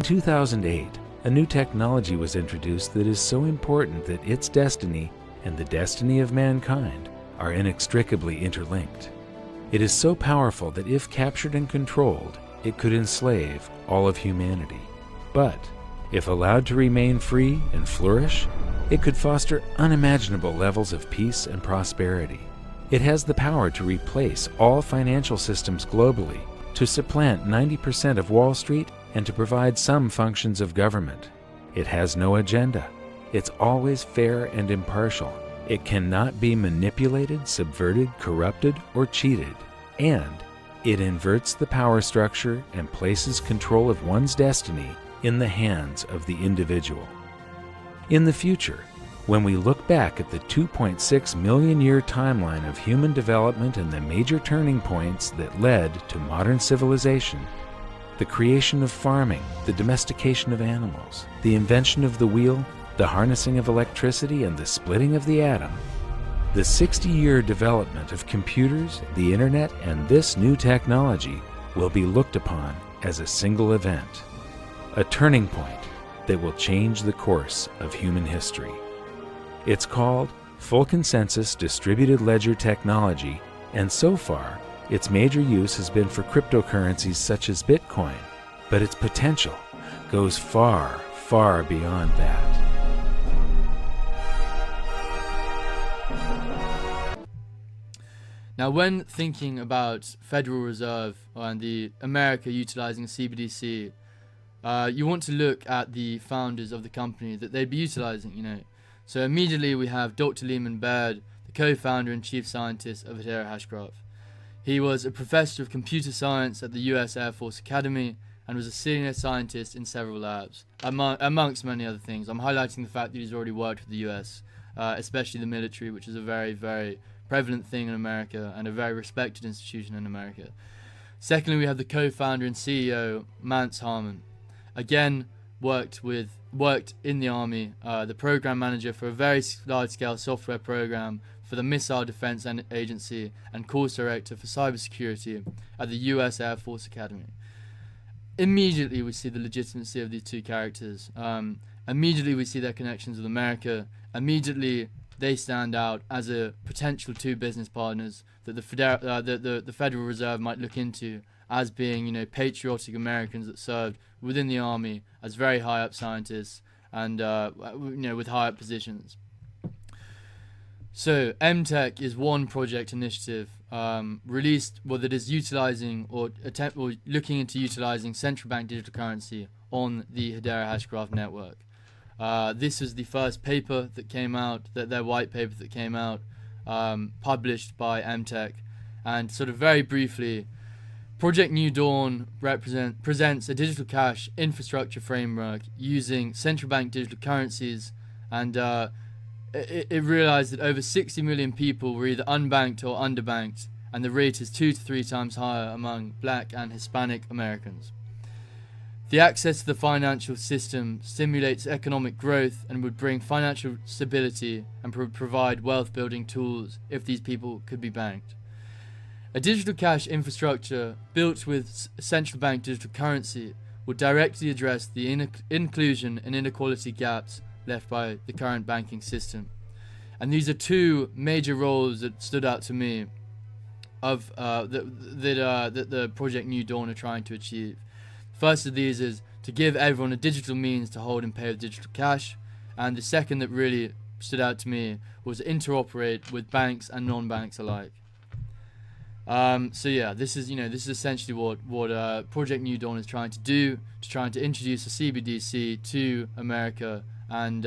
In 2008, a new technology was introduced that is so important that its destiny and the destiny of mankind are inextricably interlinked. It is so powerful that if captured and controlled, it could enslave all of humanity. But if allowed to remain free and flourish, it could foster unimaginable levels of peace and prosperity. It has the power to replace all financial systems globally, to supplant 90% of Wall Street, and to provide some functions of government. It has no agenda. It's always fair and impartial. It cannot be manipulated, subverted, corrupted, or cheated. And it inverts the power structure and places control of one's destiny in the hands of the individual. In the future, when we look back at the 2.6 million year timeline of human development and the major turning points that led to modern civilization, the creation of farming, the domestication of animals, the invention of the wheel, the harnessing of electricity, and the splitting of the atom, the 60-year development of computers, the internet, and this new technology will be looked upon as a single event, a turning point that will change the course of human history. It's called Full Consensus Distributed Ledger Technology, and so far, its major use has been for cryptocurrencies such as Bitcoin, but its potential goes far, far beyond that. Now, when thinking about Federal Reserve and the America utilizing CBDC, you want to look at the founders of the company that they'd be utilizing, So immediately we have Dr. Lehman Baird, the co-founder and chief scientist of Hedera Hashgraph. He was a professor of computer science at the US Air Force Academy and was a senior scientist in several labs, amongst many other things. I'm highlighting the fact that he's already worked with the US, especially the military, which is a very, very prevalent thing in America and a very respected institution in America. Secondly, we have the co-founder and CEO, Mance Harmon. Again, worked in the Army, the program manager for a very large-scale software program for the Missile Defense Agency and course director for cybersecurity at the US Air Force Academy. Immediately we see the legitimacy of these two characters. Immediately we see their connections with America. Immediately they stand out as a potential two business partners that the Federal Reserve might look into as being, patriotic Americans that served within the Army as very high up scientists and, with high up positions. So MTech is one project initiative that is utilizing or looking into utilizing central bank digital currency on the Hedera Hashgraph network. This was the first paper that came out, their white paper that came out, published by MTech, and sort of very briefly, Project New Dawn presents a digital cash infrastructure framework using central bank digital currencies, and it realized that over 60 million people were either unbanked or underbanked, and the rate is 2 to 3 times higher among Black and Hispanic Americans. The access to the financial system stimulates economic growth and would bring financial stability and provide wealth-building tools if these people could be banked. A digital cash infrastructure built with central bank digital currency would directly address the inclusion and inequality gaps left by the current banking system. And these are two major roles that stood out to me of that the Project New Dawn are trying to achieve. First of these is to give everyone a digital means to hold and pay with digital cash, and the second that really stood out to me was to interoperate with banks and non-banks alike. This is essentially what Project New Dawn is trying to do, trying to introduce a CBDC to America, and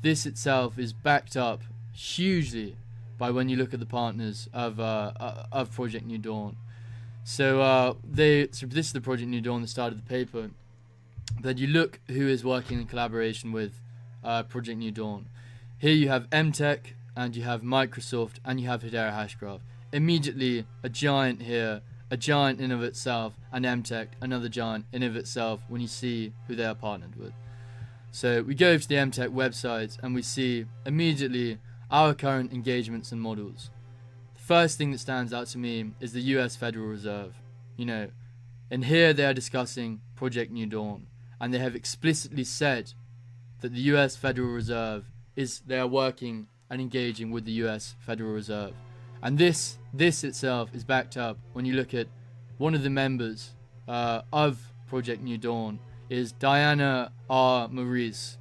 this itself is backed up hugely by when you look at the partners of Project New Dawn. So this is the Project New Dawn, the start of the paper. Then you look who is working in collaboration with Project New Dawn. Here you have MTech, and you have Microsoft, and you have Hedera Hashgraph. Immediately a giant here, a giant in of itself, and MTech, another giant in of itself when you see who they are partnered with. So we go to the MTech website and we see immediately our current engagements and models. The first thing that stands out to me is the US Federal Reserve. And here they are discussing Project New Dawn. and they have explicitly said that the US Federal Reserve they are working and engaging with the US Federal Reserve. And this itself is backed up when you look at one of the members of Project New Dawn is Diana R. Maurice,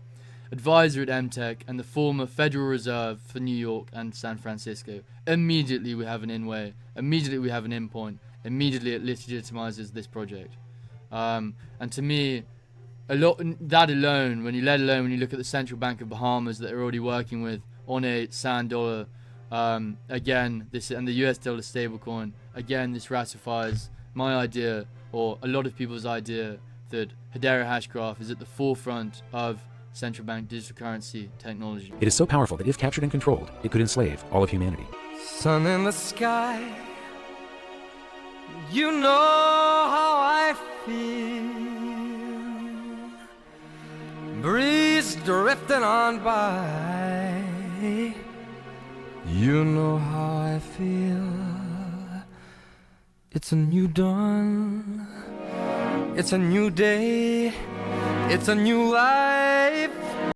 advisor at MTech and the former Federal Reserve for New York and San Francisco. Immediately we have an in-way, immediately we have an in-point, immediately it legitimizes this project. And to me, let alone when you look at the Central Bank of Bahamas that they're already working with on a sand dollar, again, this and the US dollar stablecoin, again, this ratifies my idea, or a lot of people's idea, that Hedera Hashgraph is at the forefront of central bank digital currency technology. It is so powerful that if captured and controlled, it could enslave all of humanity. Sun in the sky, you know how I feel. Breeze drifting on by, you know how I feel. It's a new dawn, it's a new day, it's a new life